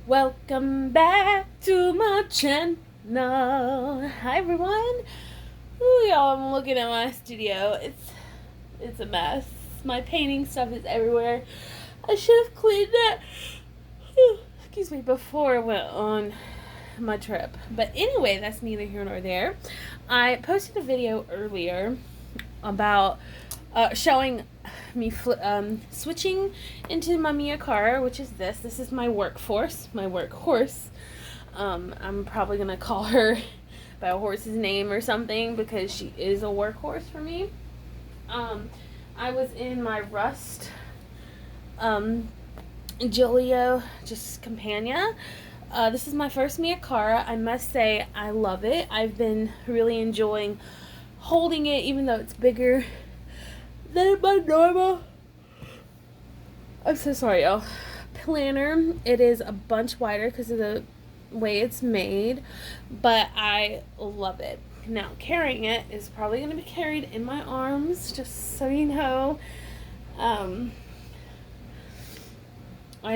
Welcome back to my channel. Hi everyone. Ooh, y'all, I'm looking at my studio. It's a mess. My painting stuff is everywhere. I should have cleaned it. Excuse me, before I went on my trip. But anyway, that's neither here nor there. I posted a video earlier about showing me switching into Mamiya cara, which is this. This is my workhorse. I'm probably gonna call her by a horse's name or something because she is a workhorse for me. I was in my Rust Gillio just Compania. This is my first Mamiya cara. I must say I love it. I've been really enjoying holding it, even though it's bigger than my normal, I'm so sorry y'all, planner. It is a bunch wider because of the way it's made, but I love it. Now carrying it is probably going to be carried in my arms, just so you know. I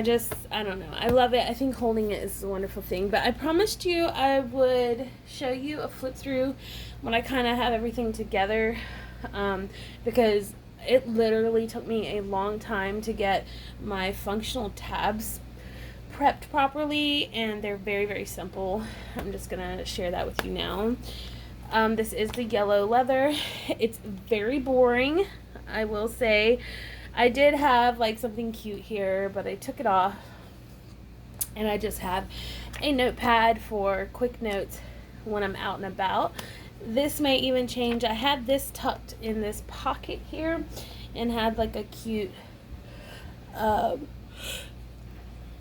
don't know, I love it. I think holding it is a wonderful thing, but I promised you I would show you a flip through when I kind of have everything together, because it literally took me a long time to get my functional tabs prepped properly, and they're very, very simple. I'm just gonna share that with you now. This is the yellow leather. It's very boring, I will say. I did have like something cute here, but I took it off, and I just have a notepad for quick notes when I'm out and about. This may even change. I had this tucked in this pocket here and had like a cute I'm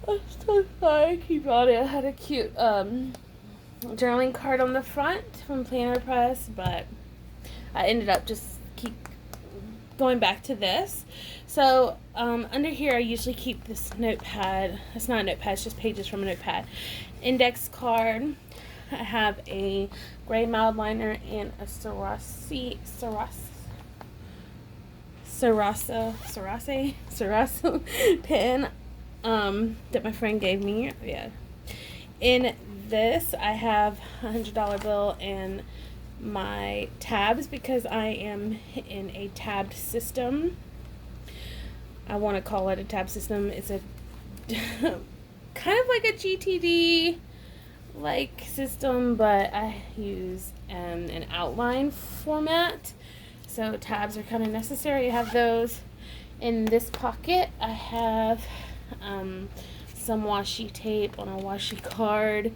so sorry, I keep on it. I had a cute journaling card on the front from Planner Press, but I ended up just keep going back to this. So under here I usually keep this notepad. It's not a notepad, it's just pages from a notepad. Index card. I have a gray mild liner and a Sarasa pen that my friend gave me. Yeah. In this, I have a $100 bill and my tabs because I am in a tabbed system. I want to call it a tab system. It's a kind of like a GTD like system, but I use an outline format, so tabs are kind of necessary. I have those in this pocket. I have some washi tape on a washi card.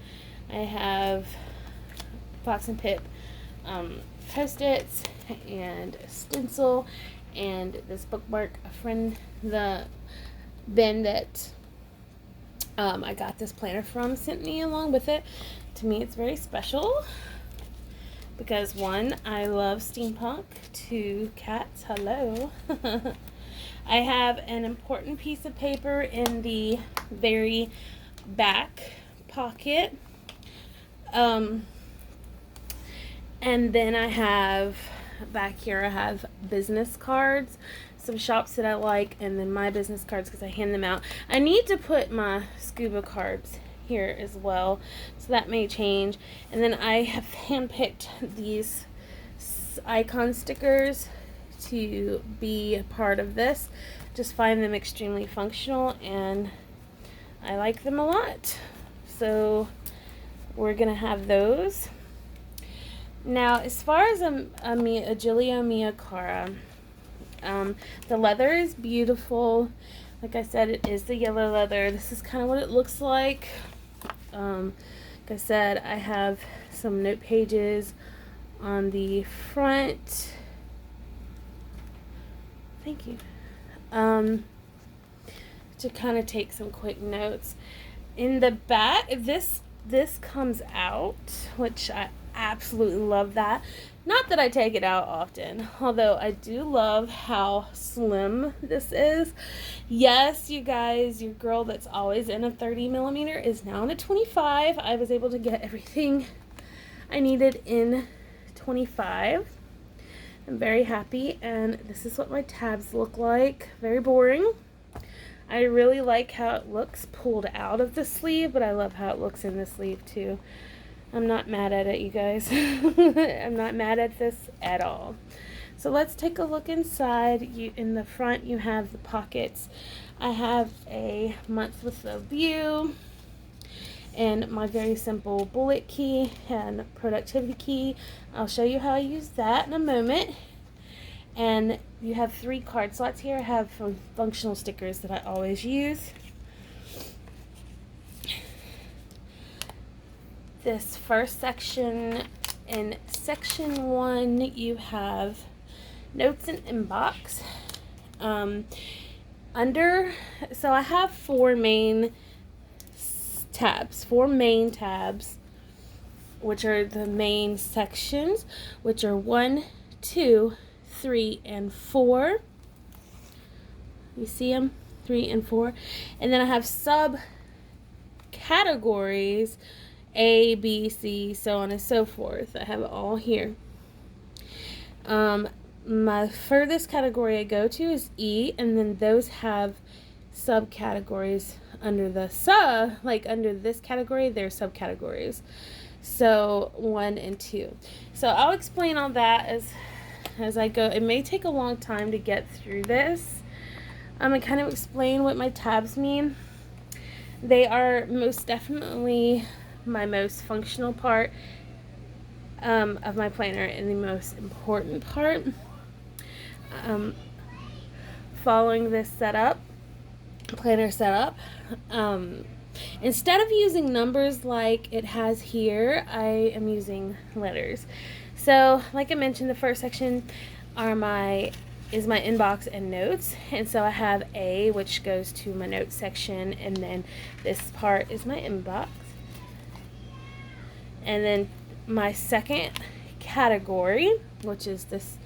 I have Fox and Pip post-its and a stencil, and this bookmark. A friend, the bin that I got this planner from, sent me along with it. To me, it's very special because one, I love steampunk. Two, cats. Hello. I have an important piece of paper in the very back pocket. And then I have back here, I have business cards, some shops that I like, and then my business cards because I hand them out. I need to put my scuba cards here as well, so that may change. And then I have handpicked these icon stickers to be part of this. Just find them extremely functional and I like them a lot, so we're gonna have those. Now, as far as a Gillio Mamiya cara, the leather is beautiful. Like I said, it is the yellow leather. This is kind of what it looks like. Like I said, I have some note pages on the front. Thank you. To kind of take some quick notes. In the back, this comes out, which I absolutely love that. Not that I take it out often, although I do love how slim this is. Yes, you guys, your girl that's always in a 30mm is now in a 25. I was able to get everything I needed in 25. I'm very happy, and this is what my tabs look like. Very boring. I really like how it looks pulled out of the sleeve, but I love how it looks in the sleeve too. I'm not mad at it, you guys. I'm not mad at this at all. So let's take a look inside. In the front, you have the pockets. I have a month with a view and my very simple bullet key and productivity key. I'll show you how I use that in a moment. And you have 3 card slots here. I have functional stickers that I always use. This first section, in section 1, you have notes and inbox. So I have 4 main tabs, which are the main sections, which are 1, 2, 3, and 4. You see them? 3 and 4. And then I have sub categories, A, B, C, so on and so forth. I have it all here. My furthest category I go to is E, and then those have subcategories under the under this category, they're subcategories. So 1 and 2. So I'll explain all that as I go. It may take a long time to get through this. I kind of explain what my tabs mean. They are most definitely my most functional part of my planner and the most important part. Following this planner setup, instead of using numbers like it has here, I am using letters. So like I mentioned, the first section is my inbox and notes, and so I have A, which goes to my notes section, and then this part is my inbox. And then my second category, which is this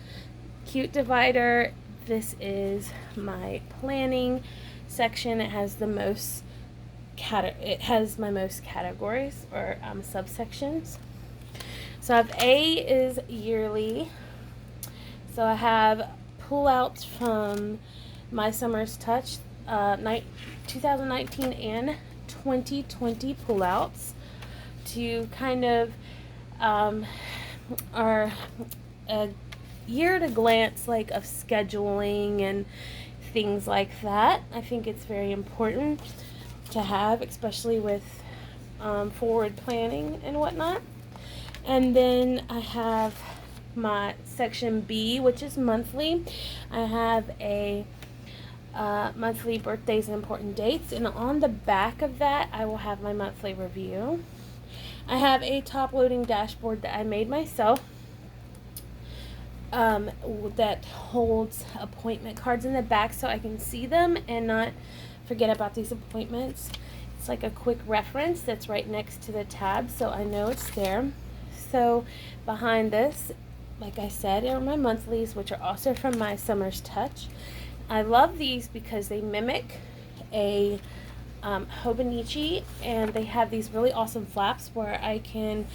cute divider, this is my planning section. It has my most categories or subsections. So I have A is yearly. So I have pullouts from MySummerTouch 2019 and 2020 pullouts to kind of are a year at a glance like of scheduling and things like that. I think it's very important to have, especially with forward planning and whatnot. And then I have my section B, which is monthly. I have a monthly birthdays and important dates, and on the back of that I will have my monthly review. I have a top loading dashboard that I made myself that holds appointment cards in the back so I can see them and not forget about these appointments. It's like a quick reference that's right next to the tab, so I know it's there. So behind this, like I said, are my monthlies, which are also from MySummerTouch. I love these because they mimic a Hobonichi, and they have these really awesome flaps where I can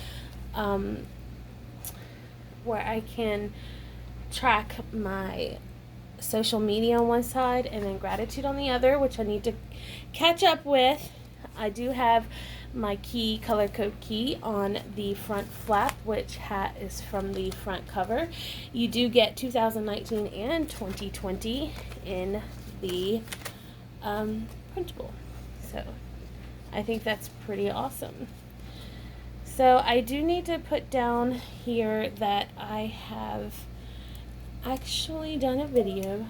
track my social media on one side and then gratitude on the other, which I need to catch up with. I do have my key, color code key, on the front flap, which is from the front cover. You do get 2019 and 2020 in the printable. So I think that's pretty awesome. So I do need to put down here that I have actually done a video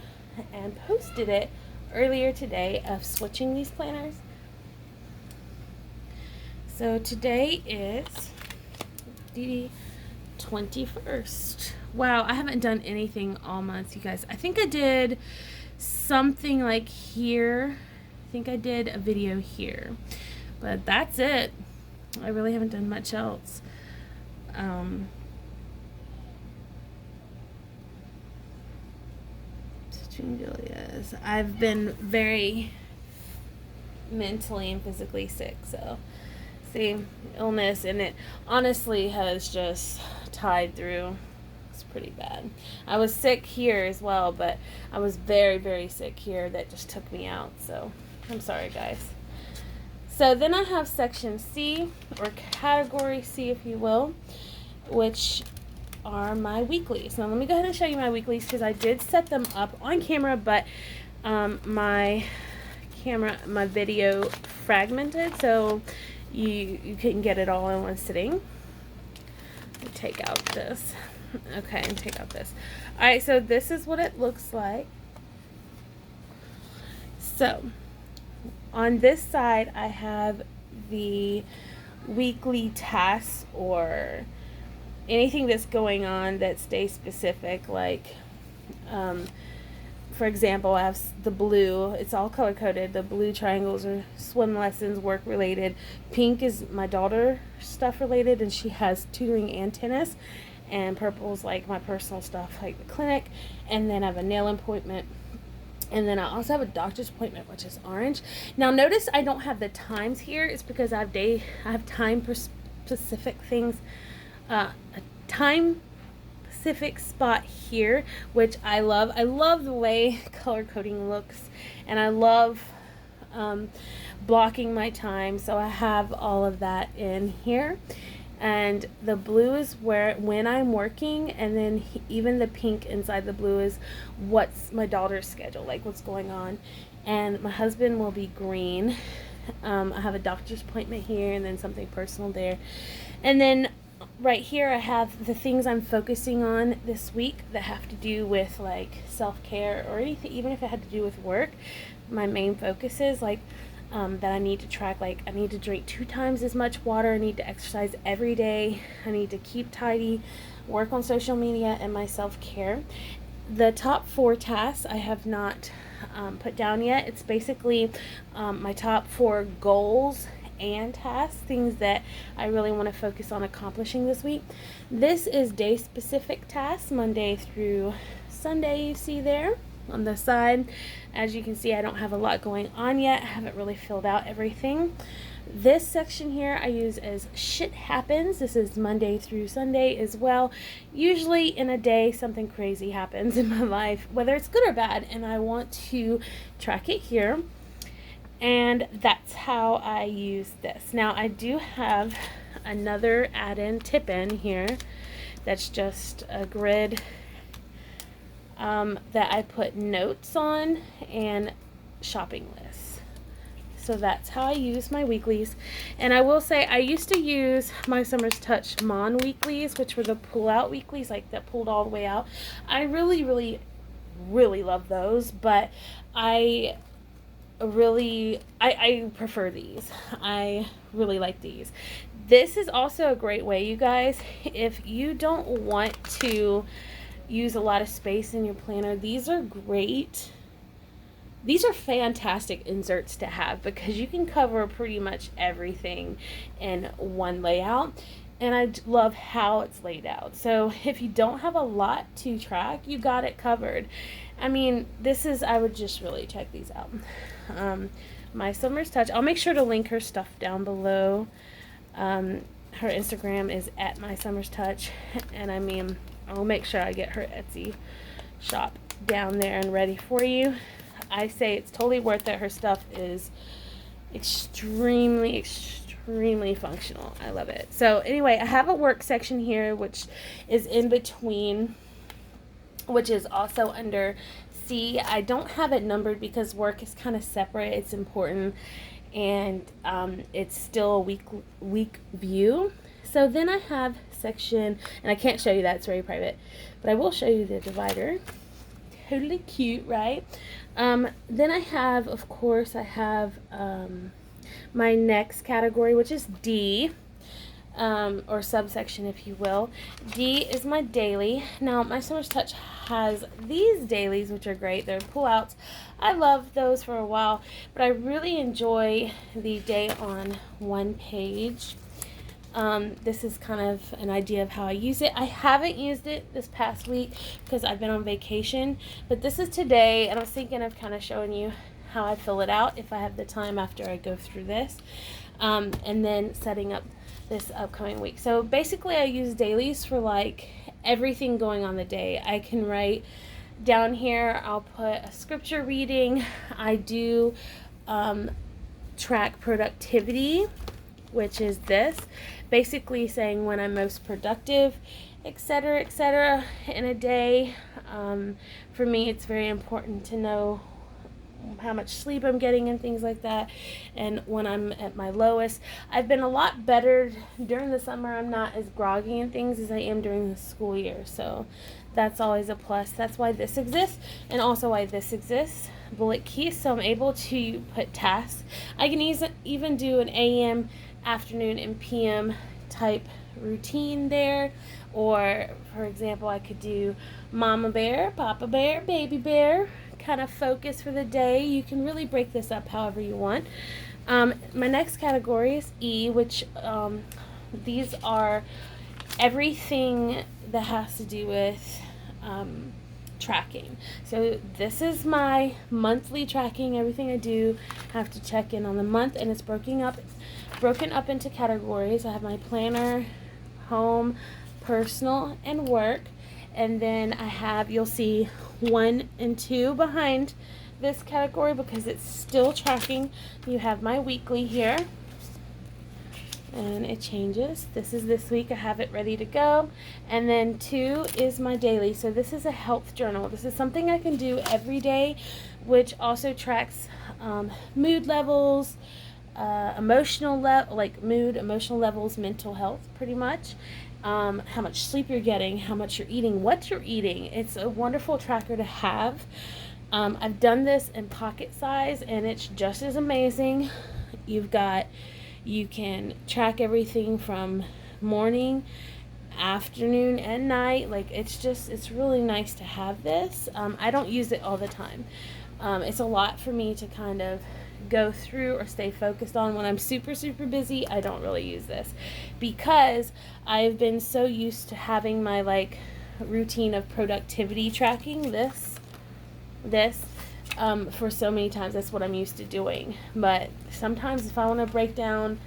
and posted it earlier today of switching these planners. So today is the 21st. Wow, I haven't done anything all month, you guys. I think I did something like here. I think I did a video here, but that's it. I really haven't done much else. Julia's. I've been very mentally and physically sick, so see, illness, and it honestly has just tied through. It's pretty bad. I was sick here as well, but I was very, very sick here. That just took me out, so I'm sorry, guys. So then I have section C, or category C, if you will, which are my weeklies. Now let me go ahead and show you my weeklies because I did set them up on camera, but my video fragmented, so you couldn't get it all in one sitting. Take out this. Okay, and take out this. Alright, so this is what it looks like. So on this side I have the weekly tasks, or anything that's going on that stays specific, like for example, I have the blue, it's all color coded. The blue triangles are swim lessons, work related. Pink is my daughter stuff related, and she has tutoring and tennis. And purple is like my personal stuff, like the clinic. And then I have a nail appointment. And then I also have a doctor's appointment, which is orange. Now notice I don't have the times here. It's because I have time specific things, a time specific spot here, which I love. I love the way color coding looks, and I love blocking my time, so I have all of that in here. And the blue is when I'm working, and then even the pink inside the blue is what's my daughter's schedule, like what's going on. And my husband will be green. I have a doctor's appointment here, and then something personal there. And then right here I have the things I'm focusing on this week that have to do with like self-care or anything, even if it had to do with work. My main focus is like that I need to track, like I need to drink 2 times as much water, I need to exercise every day, I need to keep tidy, work on social media, and my self-care. The top 4 tasks I have not put down yet. It's basically my top 4 goals and tasks, things that I really want to focus on accomplishing this week. This is day specific tasks, Monday through Sunday, you see there on the side. As you can see, I don't have a lot going on yet. I haven't really filled out everything. This section here I use as shit happens. This is Monday through Sunday as well. Usually in a day something crazy happens in my life, whether it's good or bad, and I want to track it here. And that's how I use this. Now I do have another add-in tip-in here that's just a grid that I put notes on and shopping lists. So that's how I use my weeklies. And I will say I used to use MySummerTouch Mon weeklies, which were the pull-out weeklies, like that pulled all the way out. I really love those, but I prefer these. I really like these. This is also a great way, you guys, if you don't want to use a lot of space in your planner. These are great. These are fantastic inserts to have because you can cover pretty much everything in one layout. And I love how it's laid out. So if you don't have a lot to track, you got it covered. I mean, I would just really check these out. MySummerTouch. I'll make sure to link her stuff down below. Her Instagram is at MySummerTouch. And I mean, I'll make sure I get her Etsy shop down there and ready for you. I say it's totally worth it. Her stuff is extremely functional. I love it. So anyway, I have a work section here, which is in between, which is also under C. I don't have it numbered because work is kind of separate. It's important, and it's still a week view. So then I have section, and I can't show you that, it's very private, but I will show you the divider. Totally cute, right? Then I have, of course, I have my next category, which is D, or subsection, if you will. D is my daily. Now, MySummerTouch has these dailies, which are great. They're pull-outs. I loved those for a while, but I really enjoy the day on one page. This is kind of an idea of how I use it. I haven't used it this past week because I've been on vacation, but this is today, and I was thinking of kind of showing you how I fill it out if I have the time after I go through this, and then setting up this upcoming week. So basically I use dailies for like everything going on the day. I can write down here, I'll put a scripture reading. I do track productivity, which is this, basically saying when I'm most productive, etc., in a day. For me, it's very important to know how much sleep I'm getting and things like that, and when I'm at my lowest. I've been a lot better during the summer. I'm not as groggy and things as I am during the school year, so that's always a plus. That's why this exists, and also why this exists. Bullet keys, so I'm able to put tasks. I can even do an AM, afternoon, and PM type routine there. Or, for example, I could do Mama Bear, Papa Bear, Baby Bear, kind of focus for the day. You can really break this up however you want. My next category is E, which these are everything that has to do with tracking. So this is my monthly tracking. Everything I do, I have to check in on the month, and it's broken up into categories. I have my planner, home, personal, and work. And then I have, you'll see 1 and 2 behind this category because it's still tracking. You have my weekly here, and it changes. This is this week. I have it ready to go. And then 2 is my daily. So this is a health journal. This is something I can do every day, which also tracks mood levels, emotional levels, mental health, pretty much. How much sleep you're getting, how much you're eating, what you're eating. It's a wonderful tracker to have. I've done this in pocket size, and it's just as amazing. You can track everything from morning, afternoon, and night. Like, it's really nice to have this. I don't use it all the time. It's a lot for me to kind of go through or stay focused on. When I'm super super busy, I don't really use this because I've been so used to having my routine of productivity tracking this for so many times. That's what I'm used to doing. But sometimes if I want to break down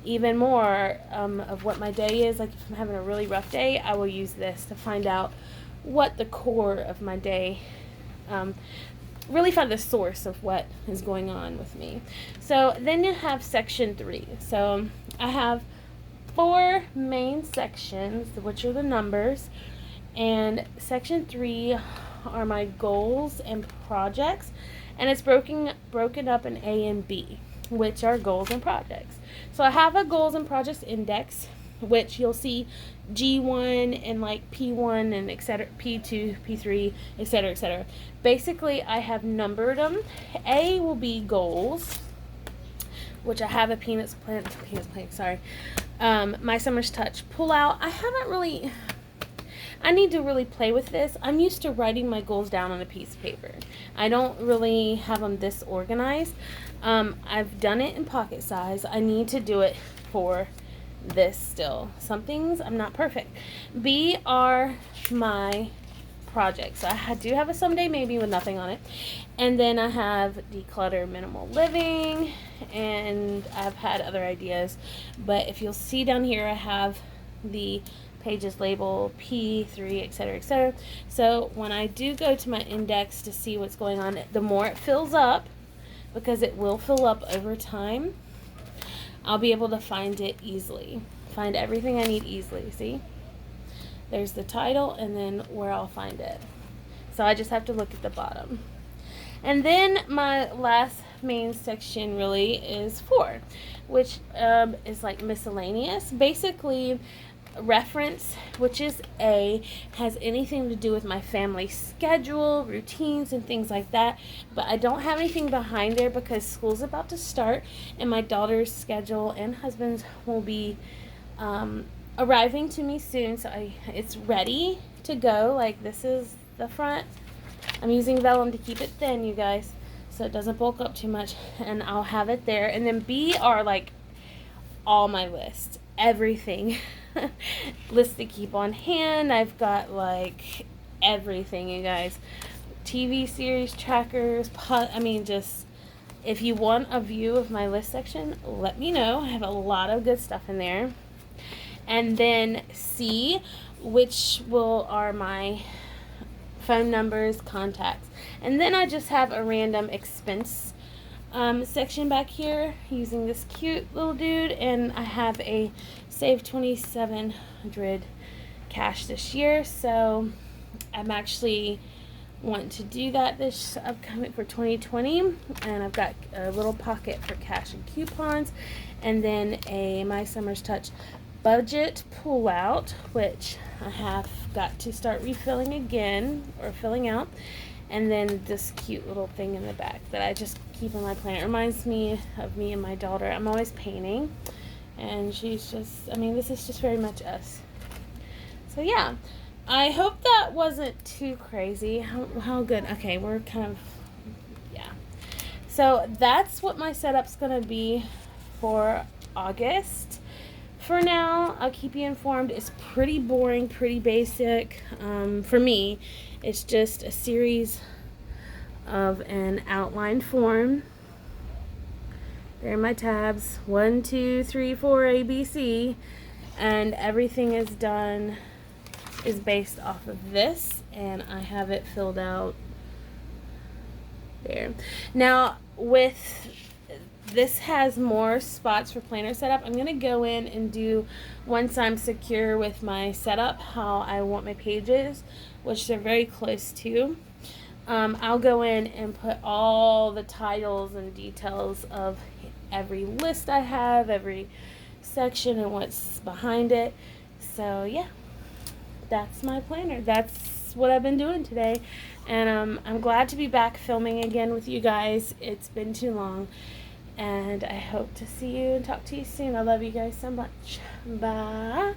even more of what my day is, like if I'm having a really rough day, I will use this to find out what the core of my day, really find the source of what is going on with me. So then you have section 3. So I have 4 main sections, which are the numbers, and section 3 are my goals and projects, and it's broken up in A and B, which are goals and projects. So I have a goals and projects index, which you'll see G1 and P1 and etc., P2, P3, etc. Basically, I have numbered them. A will be goals, which I have a Peanuts plant, sorry. MySummerTouch pull out. I need to really play with this. I'm used to writing my goals down on a piece of paper. I don't really have them this organized. I've done it in pocket size. I need to do it for this still. Some things I'm not perfect. B are my projects. So I do have a someday maybe with nothing on it. And then I have declutter minimal living, and I've had other ideas. But if you'll see down here, I have the pages label P3, etc. So when I do go to my index to see what's going on, the more it fills up, because it will fill up over time, I'll be able to find it easily. Find everything I need easily. See? There's the title and then where I'll find it. So I just have to look at the bottom. And then my last main section really is 4, which is like miscellaneous. Basically, reference, which is A, has anything to do with my family schedule, routines, and things like that. But I don't have anything behind there because school's about to start, and my daughter's schedule and husband's will be arriving to me soon. So it's ready to go. Like, this is the front. I'm using vellum to keep it thin, you guys, so it doesn't bulk up too much, and I'll have it there. And then B are like all my lists, everything. List to keep on hand. I've got like everything, you guys. TV series, trackers, just if you want a view of my list section, let me know. I have a lot of good stuff in there. And then C, which are my phone numbers, contacts. And then I just have a random expense section back here using this cute little dude, and I have a save 2,700 cash this year, so I'm actually want to do that this upcoming for 2020, and I've got a little pocket for cash and coupons, and then a MySummerTouch budget pull out, which I have got to start refilling again, or filling out, and then this cute little thing in the back that I just keep in my planner. It reminds me of me and my daughter. I'm always painting, and she's just, I mean, this is just very much us. So yeah, I hope that wasn't too crazy. How good? Okay, we're kind of, yeah. So that's what my setup's going to be for August. For now, I'll keep you informed. It's pretty boring, pretty basic. For me, it's just a series of an outline form. There are my tabs. 1, 2, 3, 4, A, B, C. And everything is done, is based off of this, and I have it filled out there. Now, with this has more spots for planner setup. I'm going to go in and do, once I'm secure with my setup, how I want my pages, which they're very close to. I'll go in and put all the titles and details of every list I have, every section, and what's behind it. So yeah, that's my planner. That's what I've been doing today, and I'm glad to be back filming again with you guys. It's been too long, and I hope to see you and talk to you soon. I love you guys so much. Bye.